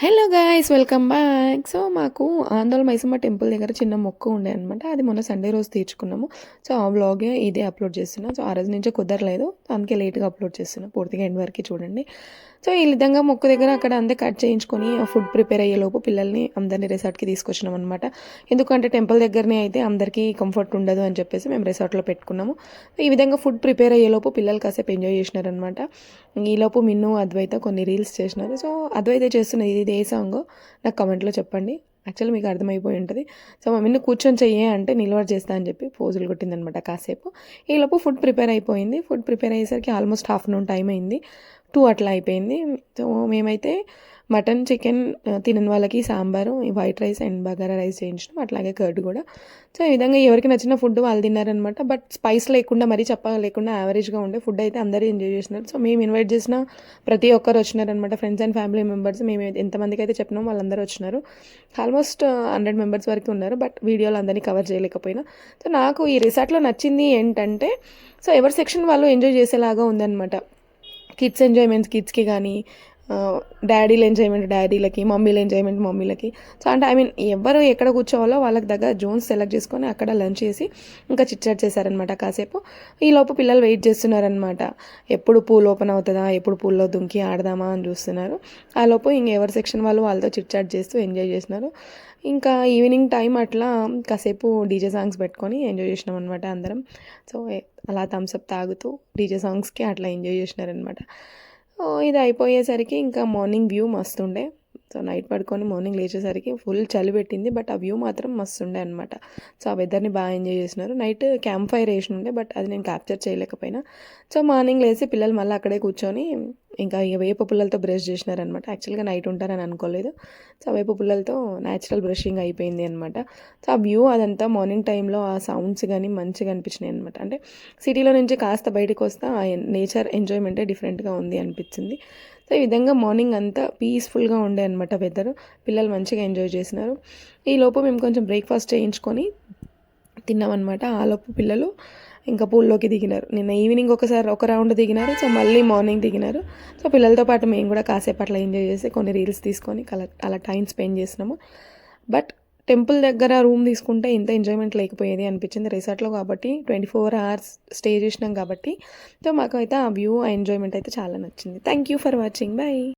Hello guys, welcome back. So మాకు ఆందోళన Maisamma temple దగ్గర చిన్న మొక్కు ఉండే అనమాట. అది మొన్న సండే రోజు తీర్చుకున్నాము. సో ఆ వ్లాగే ఇదే అప్లోడ్ చేస్తున్నా. సో ఆ రోజు నుంచే కుదరలేదు, అందుకే లేట్గా అప్లోడ్ చేస్తున్నా. పూర్తిగా ఎండ్ వరకు చూడండి. సో ఈ విధంగా మొక్కు దగ్గర అక్కడ అంతే కట్ చేయించుకొని ఫుడ్ ప్రిపేర్ అయ్యేలోపు పిల్లల్ని అందరినీ రిసార్ట్కి తీసుకొచ్చినాం అనమాట. ఎందుకంటే టెంపుల్ దగ్గరనే అయితే అందరికీ కంఫర్ట్ ఉండదు అని చెప్పేసి మేము రిసార్ట్లో పెట్టుకున్నాము. ఈ విధంగా ఫుడ్ ప్రిపేర్ అయ్యేలోపు పిల్లలు కాసేపు ఎంజాయ్ చేసినారనమాట. ఈలోపు మిన్ను అద్వైత కొన్ని రీల్స్ చేసినారు. సో అద్వైత చేస్తున్నది ఇది ఏ సాంగో నాకు కమెంట్లో చెప్పండి. యాక్చువల్లీ మీకు అర్థమైపోయి ఉంటుంది. సో మా మిన్ను కూర్చొని చెయ్యే అంటే నిలబడి చేస్తా అని చెప్పి పోజులు కొట్టిందనమాట కాసేపు. ఈలోపు ఫుడ్ ప్రిపేర్ అయిపోయింది. ఫుడ్ ప్రిపేర్ అయ్యేసరికి almost half an hour time అయింది, 2 అట్లా అయిపోయింది. సో మేమైతే మటన్ చికెన్ తినని వాళ్ళకి sambar, white rice and bagara rice చేయించినాం, అట్లాగే కర్డ్ కూడా. సో ఈ విధంగా ఎవరికి నచ్చిన ఫుడ్ వాళ్ళు తిన్నారనమాట. బట్ స్పైస్ లేకుండా మరీ చప్పగా లేకుండా యావరేజ్గా ఉండే ఫుడ్ అయితే అందరూ ఎంజాయ్ చేసినారు. సో మేము ఇన్వైట్ చేసిన ప్రతి ఒక్కరు వచ్చినారనమాట. ఫ్రెండ్స్ అండ్ ఫ్యామిలీ మెంబర్స్ మేము ఎంతమందికి అయితే చెప్పినాం వాళ్ళందరూ వచ్చినారు. ఆల్మోస్ట్ 100 మెంబర్స్ వరకు ఉన్నారు. బట్ వీడియోలో అందరినీ కవర్ చేయలేకపోయినా. సో నాకు ఈ రిసార్ట్లో నచ్చింది ఏంటంటే, సో ఎవరి సెక్షన్ వాళ్ళు ఎంజాయ్ చేసేలాగా ఉందన్నమాట. కిడ్స్ ఎంజాయ్మెంట్స్ కిడ్స్కి కానీ, డాడీల ఎంజాయ్మెంట్ డాడీలకి, మమ్మీల ఎంజాయ్మెంట్ మమ్మీలకి. సో అంటే ఎవరు ఎక్కడ కూర్చోవాలో వాళ్ళకి దగ్గర జోన్స్ సెలెక్ట్ చేసుకొని అక్కడ లంచ్ చేసి ఇంకా చిట్చాట్ చేశారనమాట కాసేపు. ఈలోపు పిల్లలు వెయిట్ చేస్తున్నారనమాట. ఎప్పుడు పూల్ ఓపెన్ అవుతుందా, ఎప్పుడు పూల్లో దుంకి ఆడదామా అని చూస్తున్నారు. ఆలోపు ఎవరి సెక్షన్ వాళ్ళు వాళ్ళతో చిట్చాట్ చేస్తూ ఎంజాయ్ చేసినారు. ఇంకా ఈవినింగ్ టైం అట్లా కాసేపు డీజే సాంగ్స్ పెట్టుకొని ఎంజాయ్ చేసినాం అనమాట అందరం. సో అలా థమ్స్అప్ తాగుతూ డీజే సాంగ్స్కి అట్లా ఎంజాయ్ చేసినారనమాట. ఇది అయిపోయేసరికి ఇంకా మార్నింగ్ వ్యూ మస్తుండే. సో నైట్ పడుకొని మార్నింగ్ లేచేసరికి ఫుల్ చలి పెట్టింది, బట్ ఆ వ్యూ మాత్రం మస్తుండే అనమాట. సో ఆ వెదర్ని బాగా ఎంజాయ్ చేసినారు. నైట్ క్యాంప్ ఫైర్ వేసి ఉండే, బట్ అది నేను క్యాప్చర్ చేయలేకపోయినా. సో మార్నింగ్ లేచి పిల్లలు మళ్ళీ అక్కడే కూర్చొని ఇంకా వేప పుల్లలతో బ్రష్ చేసినారనమాట. యాక్చువల్గా నైట్ ఉంటారని అనుకోలేదు. సో వేప పుల్లలతో న్యాచురల్ బ్రషింగ్ అయిపోయింది అనమాట. సో ఆ వ్యూ అదంతా మార్నింగ్ టైంలో ఆ సౌండ్స్ కానీ మంచిగా అనిపించినాయి అనమాట. అంటే సిటీలో నుంచి కాస్త బయటకు వస్తే ఆ నేచర్ ఎంజాయ్మెంటే డిఫరెంట్గా ఉంది అనిపించింది. సో ఈ విధంగా మార్నింగ్ అంతా పీస్ఫుల్గా ఉండే అనమాట వెదర్. పిల్లలు మంచిగా ఎంజాయ్ చేసినారు. ఈలోపు మేము కొంచెం బ్రేక్ఫాస్ట్ చేయించుకొని తిన్నామన్నమాట. ఆలోపు పిల్లలు ఇంకా పూల్లోకి దిగినారు. నిన్న ఈవినింగ్ ఒకసారి ఒక రౌండ్ దిగినారు. సో మళ్ళీ మార్నింగ్ దిగినారు. సో పిల్లలతో పాటు మేము కూడా కాసేపు అట్లా ఎంజాయ్ చేసి కొన్ని రీల్స్ తీసుకొని అలా టైం స్పెండ్ చేసినాము. బట్ టెంపుల్ దగ్గర రూమ్ తీసుకుంటే ఇంత ఎంజాయ్మెంట్ లేకపోయేది అనిపించింది. రిసార్ట్లో కాబట్టి 24 hours స్టే చేసినాం కాబట్టి. సో మాకు అయితే ఆ వ్యూ ఆ ఎంజాయ్మెంట్ అయితే చాలా నచ్చింది. Thank you for watching. By.